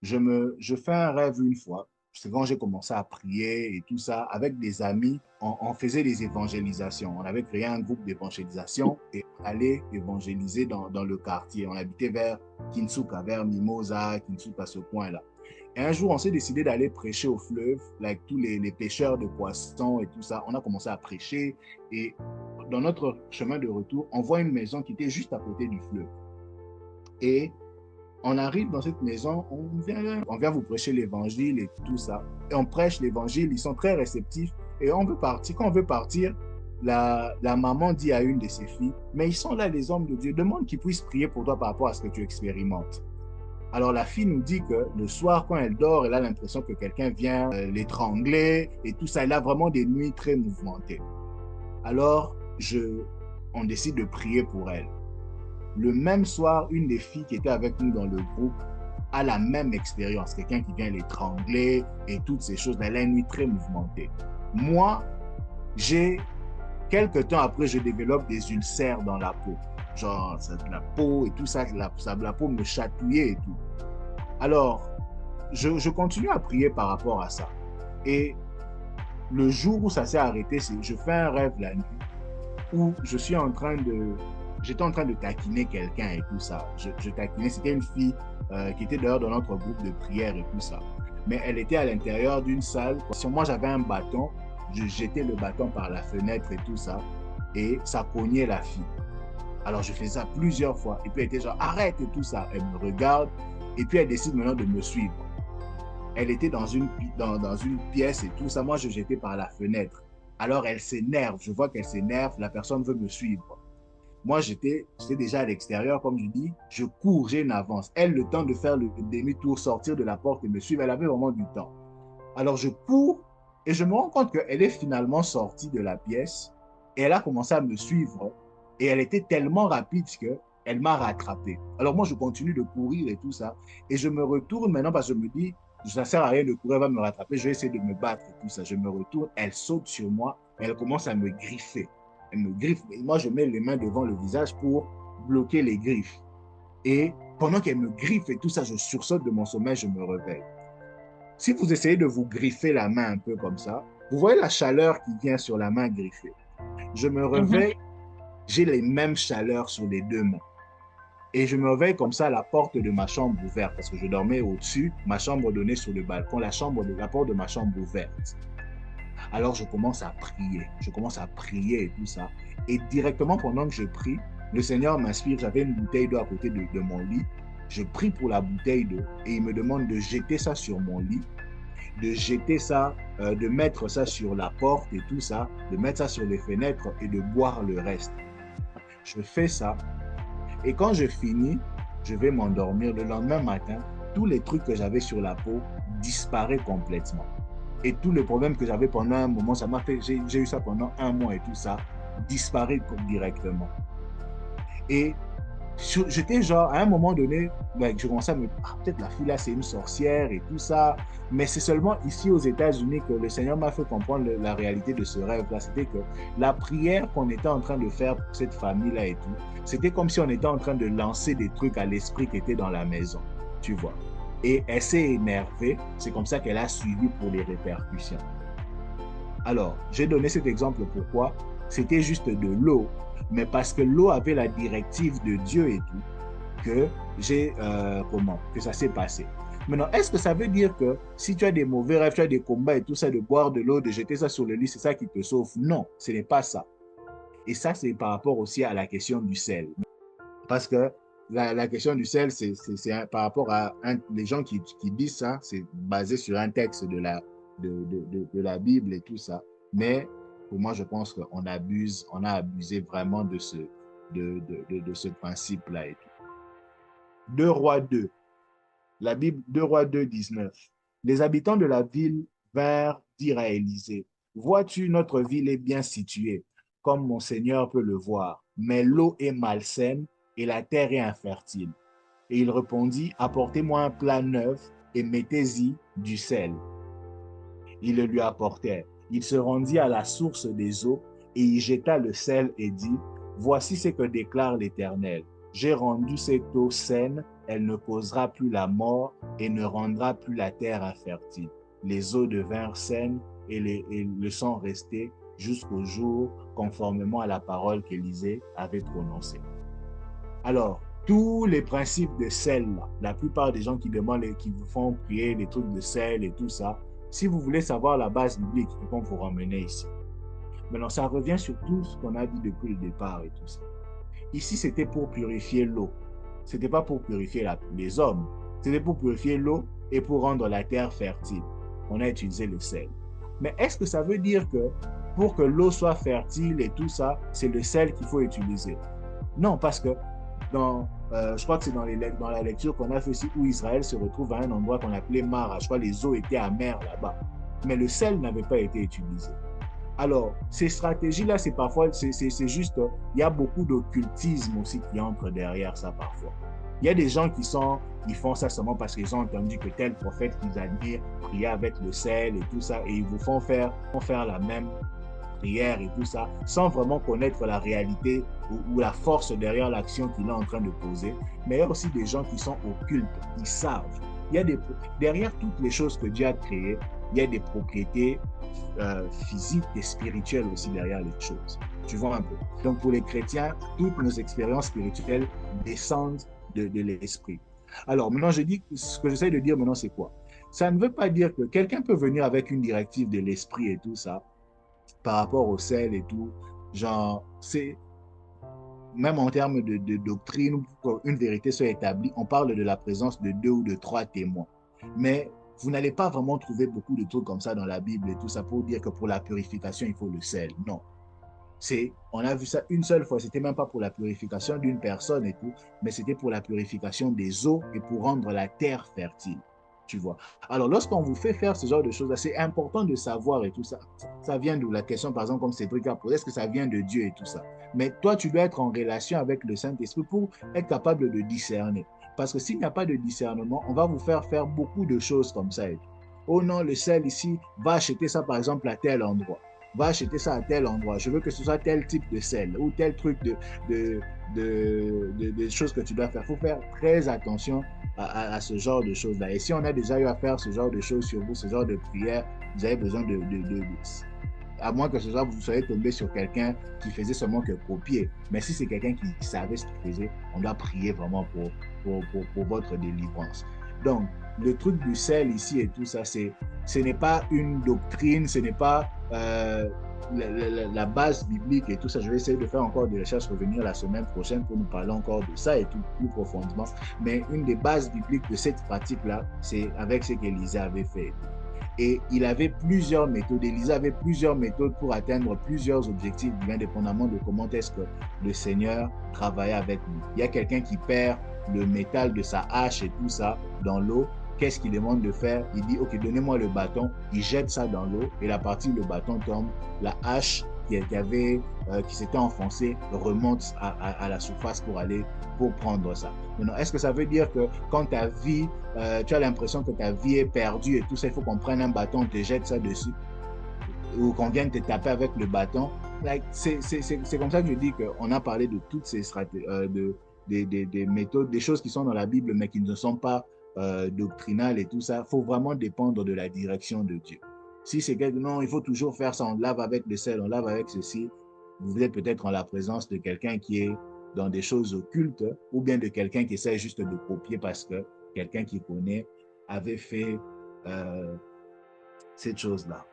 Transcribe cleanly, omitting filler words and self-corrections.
Je fais un rêve une fois. C'est quand j'ai commencé à prier et tout ça. Avec des amis, on faisait des évangélisations. On avait créé un groupe d'évangélisation et on allait évangéliser dans le quartier. On habitait vers Kinsuka, vers Mimosa, Kinsuka, ce coin-là. Et un jour, on s'est décidé d'aller prêcher au fleuve, avec tous les pêcheurs de poissons et tout ça. On a commencé à prêcher et dans notre chemin de retour, on voit une maison qui était juste à côté du fleuve. Et on arrive dans cette maison, on vient vous prêcher l'évangile et tout ça. Et on prêche l'évangile, ils sont très réceptifs. Et on veut partir. Quand on veut partir, la maman dit à une de ses filles, mais ils sont là, les hommes de Dieu, demande qu'ils puissent prier pour toi par rapport à ce que tu expérimentes. Alors la fille nous dit que le soir, quand elle dort, elle a l'impression que quelqu'un vient l'étrangler et tout ça. Elle a vraiment des nuits très mouvementées. Alors, on décide de prier pour elle. Le même soir, une des filles qui était avec nous dans le groupe a la même expérience. Quelqu'un qui vient l'étrangler et toutes ces choses. Elle a une nuit très mouvementée. Moi, quelques temps après, je développe des ulcères dans la peau. Genre, la peau et tout ça, la peau me chatouillait et tout. Alors, je continue à prier par rapport à ça. Et le jour où ça s'est arrêté, je fais un rêve la nuit où j'étais en train de taquiner quelqu'un et tout ça. Je taquinais, c'était une fille qui était dehors dans notre groupe de prière et tout ça. Mais elle était à l'intérieur d'une salle. Sur moi, j'avais un bâton. Je jetais le bâton par la fenêtre et tout ça. Et ça cognait la fille. Alors, je faisais ça plusieurs fois. Et puis, elle était genre, arrête et tout ça. Elle me regarde. Et puis, elle décide maintenant de me suivre. Elle était dans une pièce et tout ça. Moi, je jetais par la fenêtre. Alors, elle s'énerve. Je vois qu'elle s'énerve. La personne veut me suivre. Moi, j'étais déjà à l'extérieur, comme je dis. Je cours, j'ai une avance. Elle, le temps de faire le demi-tour, sortir de la porte et me suivre, elle avait vraiment du temps. Alors, je cours et je me rends compte qu'elle est finalement sortie de la pièce et elle a commencé à me suivre. Et elle était tellement rapide qu'elle m'a rattrapé. Alors, moi, je continue de courir et tout ça. Et je me retourne maintenant parce que je me dis, ça ne sert à rien de courir, elle va me rattraper, je vais essayer de me battre et tout ça. Je me retourne, elle saute sur moi et elle commence à me griffer. Elle me griffe. Et moi, je mets les mains devant le visage pour bloquer les griffes. Et pendant qu'elle me griffe et tout ça, je sursaute de mon sommeil, je me réveille. Si vous essayez de vous griffer la main un peu comme ça, vous voyez la chaleur qui vient sur la main griffée. Je me Mhm. réveille, j'ai les mêmes chaleurs sur les deux mains. Et je me réveille comme ça, la porte de ma chambre ouverte, parce que je dormais au-dessus, ma chambre donnait sur le balcon, la porte de ma chambre ouverte. Alors je commence à prier, et tout ça. Et directement pendant que je prie, le Seigneur m'inspire, j'avais une bouteille d'eau à côté de mon lit. Je prie pour la bouteille d'eau et il me demande de jeter ça sur mon lit, de jeter ça, de mettre ça sur la porte et tout ça, de mettre ça sur les fenêtres et de boire le reste. Je fais ça et quand je finis, je vais m'endormir. Le lendemain matin, tous les trucs que j'avais sur la peau disparaissent complètement. Et tous les problèmes que j'avais pendant un moment, ça m'a fait, j'ai eu ça pendant un mois et tout ça, disparaît directement. Et j'étais genre, à un moment donné, like, je commençais à me dire, ah, peut-être la fille là, c'est une sorcière et tout ça. Mais c'est seulement ici aux États-Unis que le Seigneur m'a fait comprendre la réalité de ce rêve-là. C'était que la prière qu'on était en train de faire pour cette famille-là et tout, c'était comme si on était en train de lancer des trucs à l'esprit qui était dans la maison, tu vois. Et elle s'est énervée, c'est comme ça qu'elle a suivi pour les répercussions. Alors, j'ai donné cet exemple pourquoi c'était juste de l'eau, mais parce que l'eau avait la directive de Dieu et tout, que que ça s'est passé. Maintenant, est-ce que ça veut dire que si tu as des mauvais rêves, tu as des combats et tout ça, de boire de l'eau, de jeter ça sur le lit, c'est ça qui te sauve? Non, ce n'est pas ça. Et ça, c'est par rapport aussi à la question du sel. Parce que la question du sel, par rapport à les gens qui disent ça, c'est basé sur un texte de la Bible et tout ça. Mais pour moi, je pense on a abusé vraiment de ce principe-là et tout. 2 Rois 2, la Bible, 2 Rois 2, 19. Les habitants de la ville vinrent dire à Élisée, vois-tu, notre ville est bien située, comme mon Seigneur peut le voir, mais l'eau est malsaine et la terre est infertile. Et il répondit, apportez-moi un plat neuf et mettez-y du sel. Ils le lui apportèrent. Il se rendit à la source des eaux et y jeta le sel et dit, voici ce que déclare l'Éternel. j'ai rendu cette eau saine, elle ne causera plus la mort et ne rendra plus la terre infertile. Les eaux devinrent saines et le sont restées jusqu'au jour, conformément à la parole qu'Élisée avait prononcée. Alors, tous les principes de sel, là, la plupart des gens qui demandent, qui vous font prier des trucs de sel et tout ça, si vous voulez savoir la base biblique, ils vont vous ramener ici. Maintenant, ça revient sur tout ce qu'on a dit depuis le départ et tout ça. Ici, c'était pour purifier l'eau. Ce n'était pas pour purifier les hommes. C'était pour purifier l'eau et pour rendre la terre fertile. On a utilisé le sel. Mais est-ce que ça veut dire que pour que l'eau soit fertile et tout ça, c'est le sel qu'il faut utiliser? Non, parce que je crois que c'est dans la lecture qu'on a fait ici où Israël se retrouve à un endroit qu'on appelait Mara. Je crois que les eaux étaient amères là-bas. Mais le sel n'avait pas été utilisé. Alors, ces stratégies-là, c'est parfois, c'est juste, il y a beaucoup d'occultisme aussi qui entre derrière ça parfois. Il y a des gens ils font ça seulement parce qu'ils ont entendu que tel prophète qu'ils admirent priait avec le sel et tout ça, et ils vous font faire la même prière et tout ça, sans vraiment connaître la réalité ou la force derrière l'action qu'il est en train de poser. Mais il y a aussi des gens qui sont occultes, ils savent. Derrière toutes les choses que Dieu a créées, il y a des propriétés physiques et spirituelles aussi derrière les choses. Tu vois un peu. Donc pour les chrétiens, toutes nos expériences spirituelles descendent de l'esprit. Alors maintenant, ce que j'essaie de dire maintenant, c'est quoi? Ça ne veut pas dire que quelqu'un peut venir avec une directive de l'esprit et tout ça, par rapport au sel et tout. Genre, c'est même en termes de doctrine, pour qu'une vérité soit établie, on parle de la présence de 2 ou de 3 témoins. Mais vous n'allez pas vraiment trouver beaucoup de trucs comme ça dans la Bible et tout ça pour dire que pour la purification, il faut le sel. Non. On a vu ça une seule fois. C'était même pas pour la purification d'une personne et tout, mais c'était pour la purification des eaux et pour rendre la terre fertile. Tu vois. Alors, lorsqu'on vous fait faire ce genre de choses, c'est important de savoir et tout ça. Ça vient d'où? La question, par exemple, comme Cédric a posé, est-ce que ça vient de Dieu et tout ça? Mais toi, tu dois être en relation avec le Saint-Esprit pour être capable de discerner. Parce que s'il n'y a pas de discernement, on va vous faire faire beaucoup de choses comme ça. Oh non, le sel ici, va acheter ça, par exemple, à tel endroit. Va acheter ça à tel endroit. Je veux que ce soit tel type de sel ou tel truc de choses que tu dois faire. Il faut faire très attention à ce genre de choses-là. Et si on a déjà eu à faire ce genre de choses sur vous, ce genre de prière, vous avez besoin à moins que ce soit vous soyez tombé sur quelqu'un qui faisait seulement que copier. Mais si c'est quelqu'un qui savait ce qu'il faisait, on doit prier vraiment pour votre délivrance. Donc, le truc du sel ici et tout ça, ce n'est pas une doctrine, ce n'est pas la base biblique et tout ça. Je vais essayer de faire encore des recherches, revenir la semaine prochaine pour nous parler encore de ça et tout plus profondément. Mais une des bases bibliques de cette pratique-là, c'est avec ce qu'Élisée avait fait. Et il avait plusieurs méthodes. Élisée avait plusieurs méthodes pour atteindre plusieurs objectifs, indépendamment de comment est-ce que le Seigneur travaillait avec lui. Il y a quelqu'un qui perd le métal de sa hache et tout ça dans l'eau. Qu'est-ce qu'il demande de faire? Il dit, OK, donnez-moi le bâton. Il jette ça dans l'eau et la partie où le bâton tombe, la hache qui s'était enfoncée remonte à la surface pour prendre ça. Maintenant, est-ce que ça veut dire que quand ta vie, tu as l'impression que ta vie est perdue et tout ça, il faut qu'on prenne un bâton, on te jette ça dessus ou qu'on vienne te taper avec le bâton? C'est comme ça que je dis qu'on a parlé de toutes ces stratégies, des méthodes, des choses qui sont dans la Bible mais qui ne sont pas doctrinales et tout ça. Il faut vraiment dépendre de la direction de Dieu. Si c'est quelque non, il faut toujours faire ça, on lave avec le sel, on lave avec ceci, vous êtes peut-être en la présence de quelqu'un qui est dans des choses occultes ou bien de quelqu'un qui essaie juste de copier parce que quelqu'un qui connaît avait fait cette chose-là.